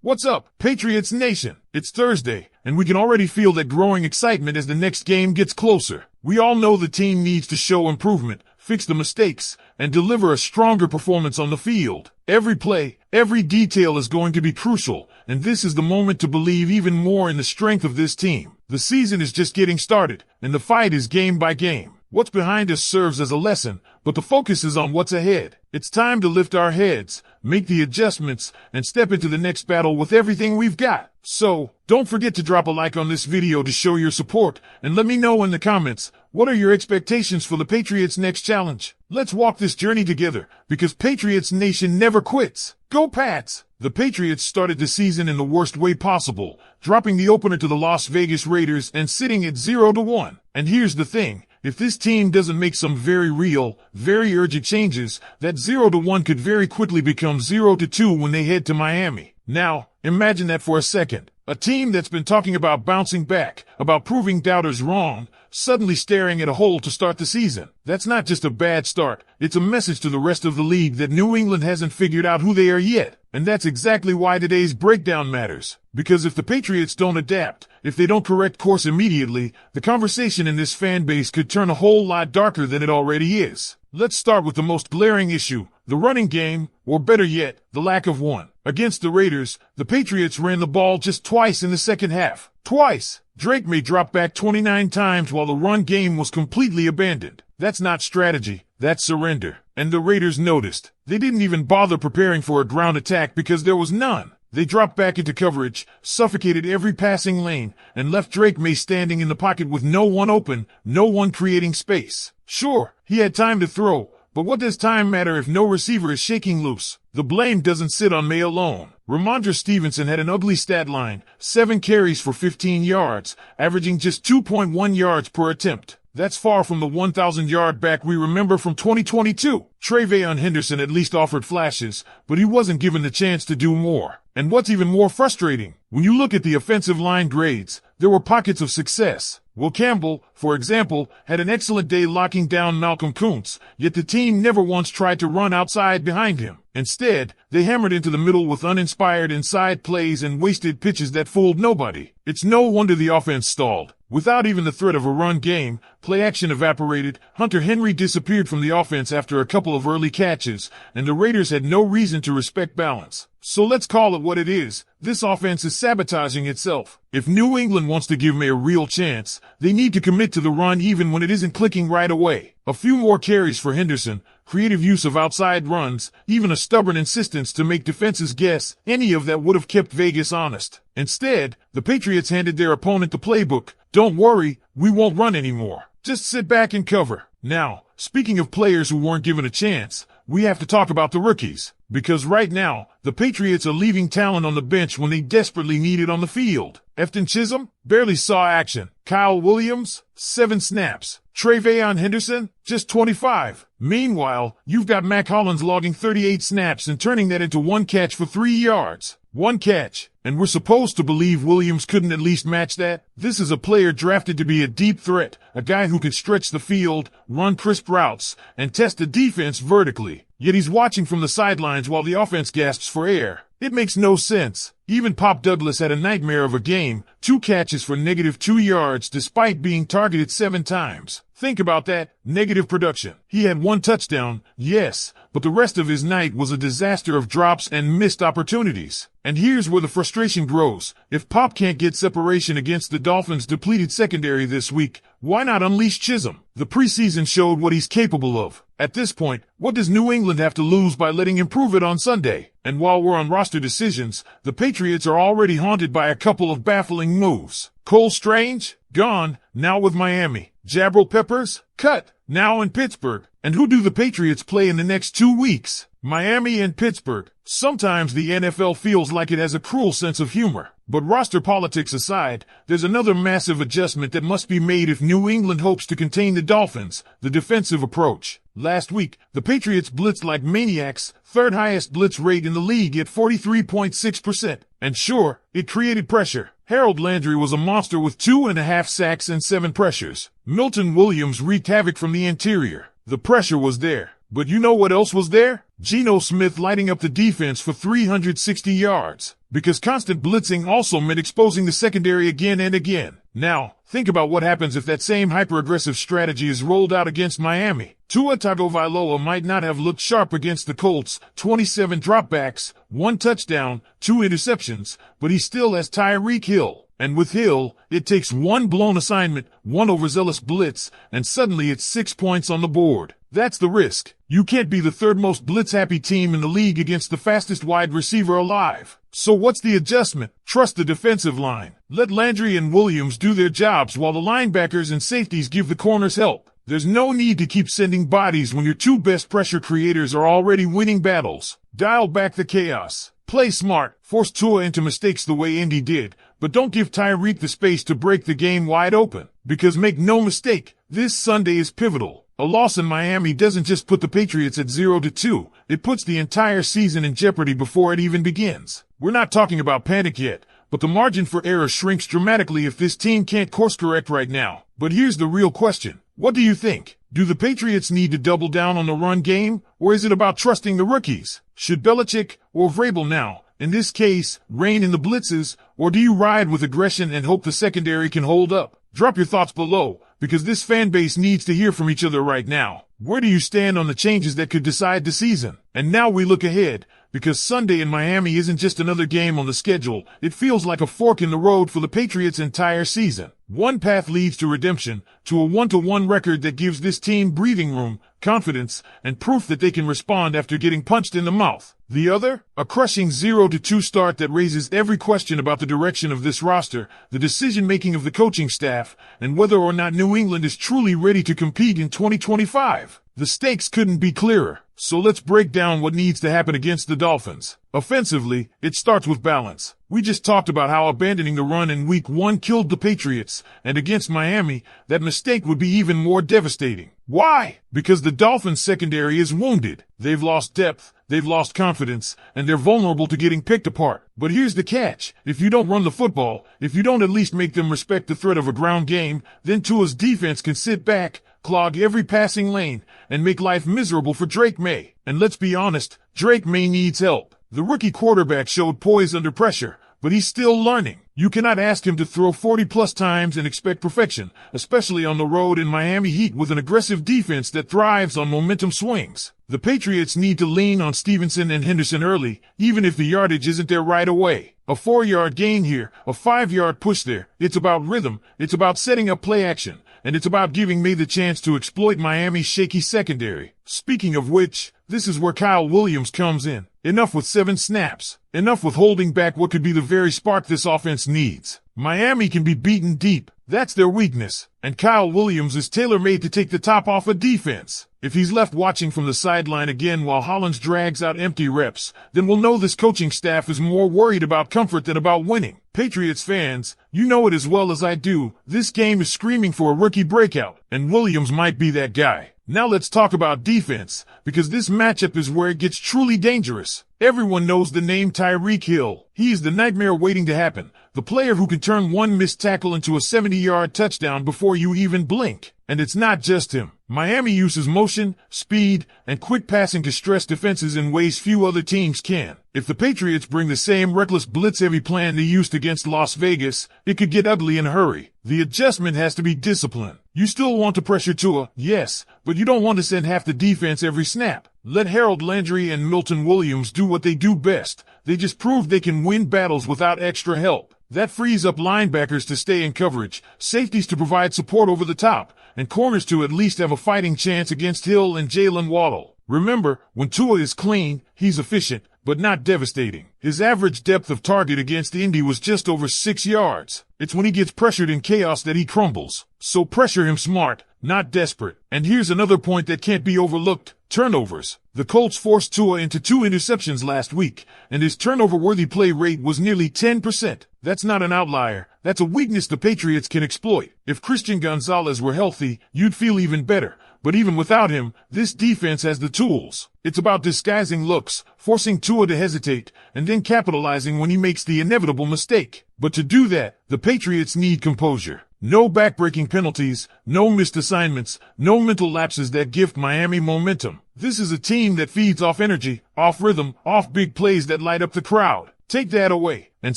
What's up, Patriots Nation? It's Thursday, and we can already feel that growing excitement as the next game gets closer. We all know the team needs to show improvement, fix the mistakes, and deliver a stronger performance on the field. Every play, every detail is going to be crucial, and this is the moment to believe even more in the strength of this team. The season is just getting started, and the fight is game by game. What's behind us serves as a lesson, but the focus is on what's ahead. It's time to lift our heads, make the adjustments, and step into the next battle with everything we've got. So, don't forget to drop a like on this video to show your support, and let me know in the comments, what are your expectations for the Patriots' next challenge? Let's walk this journey together, because Patriots Nation never quits. Go Pats! The Patriots started the season in the worst way possible, dropping the opener to the Las Vegas Raiders and sitting at 0-1. And here's the thing. If this team doesn't make some very real, very urgent changes, that 0-1 could very quickly become 0-2 when they head to Miami. Now, imagine that for a second. A team that's been talking about bouncing back, about proving doubters wrong, suddenly staring at a hole to start the season. That's not just a bad start. It's a message to the rest of the league that New England hasn't figured out who they are yet. And that's exactly why today's breakdown matters. Because if the Patriots don't adapt, if they don't correct course immediately, the conversation in this fan base could turn a whole lot darker than it already is. Let's start with the most glaring issue, the running game, or better yet, the lack of one. Against the Raiders, the Patriots ran the ball just twice in the second half. Twice! Maye dropped back 29 times while the run game was completely abandoned. That's not strategy, that's surrender. And the Raiders noticed. They didn't even bother preparing for a ground attack because there was none. They dropped back into coverage, suffocated every passing lane, and left Maye standing in the pocket with no one open, no one creating space. Sure, he had time to throw, but what does time matter if no receiver is shaking loose? The blame doesn't sit on Maye alone. Rhamondre Stevenson had an ugly stat line, 7 carries for 15 yards, averaging just 2.1 yards per attempt. That's far from the 1,000-yard back we remember from 2022. Trayvon Henderson at least offered flashes, but he wasn't given the chance to do more. And what's even more frustrating, when you look at the offensive line grades, there were pockets of success. Will Campbell, for example, had an excellent day locking down Malcolm Kuntz, yet the team never once tried to run outside behind him. Instead, they hammered into the middle with uninspired inside plays and wasted pitches that fooled nobody. It's no wonder the offense stalled. Without even the threat of a run game, play action evaporated, Hunter Henry disappeared from the offense after a couple of early catches, and the Raiders had no reason to respect balance. So let's call it what it is. This offense is sabotaging itself. If New England wants to give Maye a real chance, they need to commit to the run even when it isn't clicking right away. A few more carries for Henderson, creative use of outside runs, even a stubborn insistence to make defenses guess, any of that would have kept Vegas honest. Instead, the Patriots handed their opponent the playbook. Don't worry, we won't run anymore. Just sit back and cover. Now, speaking of players who weren't given a chance, we have to talk about the rookies. Because right now, the Patriots are leaving talent on the bench when they desperately need it on the field. Efton Chisholm barely saw action. Kyle Williams, 7 snaps. Trayvon Henderson, just 25. Meanwhile, you've got Mac Hollins logging 38 snaps and turning that into 1 catch for 3 yards. 1 catch. And we're supposed to believe Williams couldn't at least match that? This is a player drafted to be a deep threat, a guy who can stretch the field, run crisp routes, and test the defense vertically. Yet he's watching from the sidelines while the offense gasps for air. It makes no sense. Even Pop Douglas had a nightmare of a game, 2 catches for -2 yards despite being targeted 7 times. Think about that, negative production. He had 1 touchdown, yes, but the rest of his night was a disaster of drops and missed opportunities. And here's where the frustration grows. If Pop can't get separation against the Dolphins' depleted secondary this week, why not unleash Chisholm? The preseason showed what he's capable of. At this point, what does New England have to lose by letting him prove it on Sunday? And while we're on roster decisions, the Patriots are already haunted by a couple of baffling moves. Cole Strange, gone, now with Miami. Jabril Peppers, cut, now in Pittsburgh. And who do the Patriots play in the next 2 weeks? Miami and Pittsburgh. Sometimes the NFL feels like it has a cruel sense of humor. But roster politics aside, there's another massive adjustment that must be made if New England hopes to contain the Dolphins, the defensive approach. Last week, the Patriots blitzed like maniacs, 3rd highest blitz rate in the league at 43.6%. And sure, it created pressure. Harold Landry was a monster with 2.5 sacks and 7 pressures. Milton Williams wreaked havoc from the interior. The pressure was there. But you know what else was there? Geno Smith lighting up the defense for 360 yards. Because constant blitzing also meant exposing the secondary again and again. Now, think about what happens if that same hyper-aggressive strategy is rolled out against Miami. Tua Tagovailoa might not have looked sharp against the Colts, 27 dropbacks, 1 touchdown, 2 interceptions, but he still has Tyreek Hill. And with Hill, it takes one blown assignment, one overzealous blitz, and suddenly it's 6 points on the board. That's the risk. You can't be the third most blitz-happy team in the league against the fastest wide receiver alive. So what's the adjustment? Trust the defensive line. Let Landry and Williams do their jobs while the linebackers and safeties give the corners help. There's no need to keep sending bodies when your two best pressure creators are already winning battles. Dial back the chaos. Play smart, force Tua into mistakes the way Indy did, but don't give Tyreek the space to break the game wide open. Because make no mistake, this Sunday is pivotal. A loss in Miami doesn't just put the Patriots at 0-2, it puts the entire season in jeopardy before it even begins. We're not talking about panic yet, but the margin for error shrinks dramatically if this team can't course correct right now. But here's the real question. What do you think? Do the Patriots need to double down on the run game, or is it about trusting the rookies? Should Belichick, or Vrabel now, in this case, rein in the blitzes, or do you ride with aggression and hope the secondary can hold up? Drop your thoughts below, because this fan base needs to hear from each other right now. Where do you stand on the changes that could decide the season? And now we look ahead, because Sunday in Miami isn't just another game on the schedule, it feels like a fork in the road for the Patriots' entire season. One path leads to redemption, to a 1-1 record that gives this team breathing room, confidence, and proof that they can respond after getting punched in the mouth. The other, a crushing 0-2 start that raises every question about the direction of this roster, the decision-making of the coaching staff, and whether or not New England is truly ready to compete in 2025. The stakes couldn't be clearer. So let's break down what needs to happen against the Dolphins. Offensively, it starts with balance. We just talked about how abandoning the run in Week 1 killed the Patriots, and against Miami, that mistake would be even more devastating. Why? Because the Dolphins' secondary is wounded. They've lost depth, they've lost confidence, and they're vulnerable to getting picked apart. But here's the catch. If you don't run the football, if you don't at least make them respect the threat of a ground game, then Tua's defense can sit back, clog every passing lane, and make life miserable for Drake Maye. And let's be honest, Drake Maye needs help. The rookie quarterback showed poise under pressure, but he's still learning. You cannot ask him to throw 40-plus times and expect perfection, especially on the road in Miami Heat with an aggressive defense that thrives on momentum swings. The Patriots need to lean on Stevenson and Henderson early, even if the yardage isn't there right away. A 4-yard gain here, a 5-yard push there. It's about rhythm, it's about setting up play action, and it's about giving Maye the chance to exploit Miami's shaky secondary. Speaking of which, this is where Kyle Williams comes in. Enough with 7 snaps. Enough with holding back what could be the very spark this offense needs. Miami can be beaten deep. That's their weakness. And Kyle Williams is tailor-made to take the top off a defense. If he's left watching from the sideline again while Hollins drags out empty reps, then we'll know this coaching staff is more worried about comfort than about winning. Patriots fans, you know it as well as I do. This game is screaming for a rookie breakout, and Williams might be that guy. Now let's talk about defense, because this matchup is where it gets truly dangerous. Everyone knows the name Tyreek Hill. He is the nightmare waiting to happen, the player who can turn one missed tackle into a 70-yard touchdown before you even blink. And it's not just him. Miami uses motion, speed, and quick passing to stress defenses in ways few other teams can. If the Patriots bring the same reckless blitz-heavy plan they used against Las Vegas, it could get ugly in a hurry. The adjustment has to be discipline. You still want to pressure Tua, yes, but you don't want to send half the defense every snap. Let Harold Landry and Milton Williams do what they do best. They just proved they can win battles without extra help. That frees up linebackers to stay in coverage, safeties to provide support over the top, and corners to at least have a fighting chance against Hill and Jalen Waddle. Remember, when Tua is clean, he's efficient, but not devastating. His average depth of target against Indy was just over 6 yards. It's when he gets pressured in chaos that he crumbles. So pressure him smart, not desperate. And here's another point that can't be overlooked. Turnovers. The Colts forced Tua into 2 interceptions last week, and his turnover-worthy play rate was nearly 10%. That's not an outlier. That's a weakness the Patriots can exploit. If Christian Gonzalez were healthy, you'd feel even better. But even without him, this defense has the tools. It's about disguising looks, forcing Tua to hesitate, and then capitalizing when he makes the inevitable mistake. But to do that, the Patriots need composure. No backbreaking penalties, no missed assignments, no mental lapses that gift Miami momentum. This is a team that feeds off energy, off rhythm, off big plays that light up the crowd. Take that away, and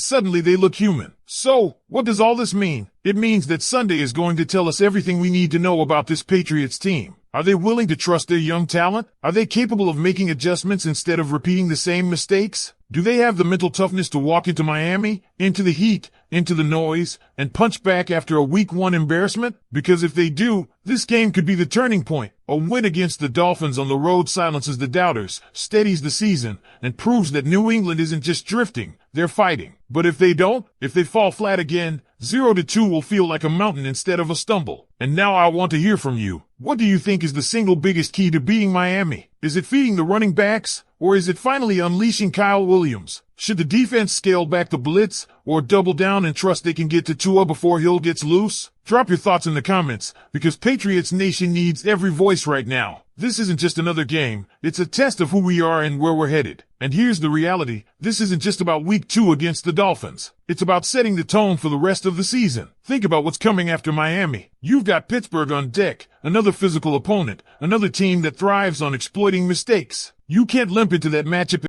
suddenly they look human. So, what does all this mean? It means that Sunday is going to tell us everything we need to know about this Patriots team. Are they willing to trust their young talent? Are they capable of making adjustments instead of repeating the same mistakes? Do they have the mental toughness to walk into Miami, into the heat, into the noise, and punch back after a week 1 embarrassment? Because if they do, this game could be the turning point. A win against the Dolphins on the road silences the doubters, steadies the season, and proves that New England isn't just drifting, they're fighting. But if they don't, if they fall flat again, 0-2 will feel like a mountain instead of a stumble. And now I want to hear from you. What do you think is the single biggest key to beating Miami? Is it feeding the running backs? Or is it finally unleashing Kyle Williams? Should the defense scale back the blitz, or double down and trust they can get to Tua before Hill gets loose? Drop your thoughts in the comments, because Patriots Nation needs every voice right now. This isn't just another game, it's a test of who we are and where we're headed. And here's the reality, this isn't just about week 2 against the Dolphins. It's about setting the tone for the rest of the season. Think about what's coming after Miami. You've got Pittsburgh on deck, another physical opponent, another team that thrives on exploiting mistakes. You can't limp into that matchup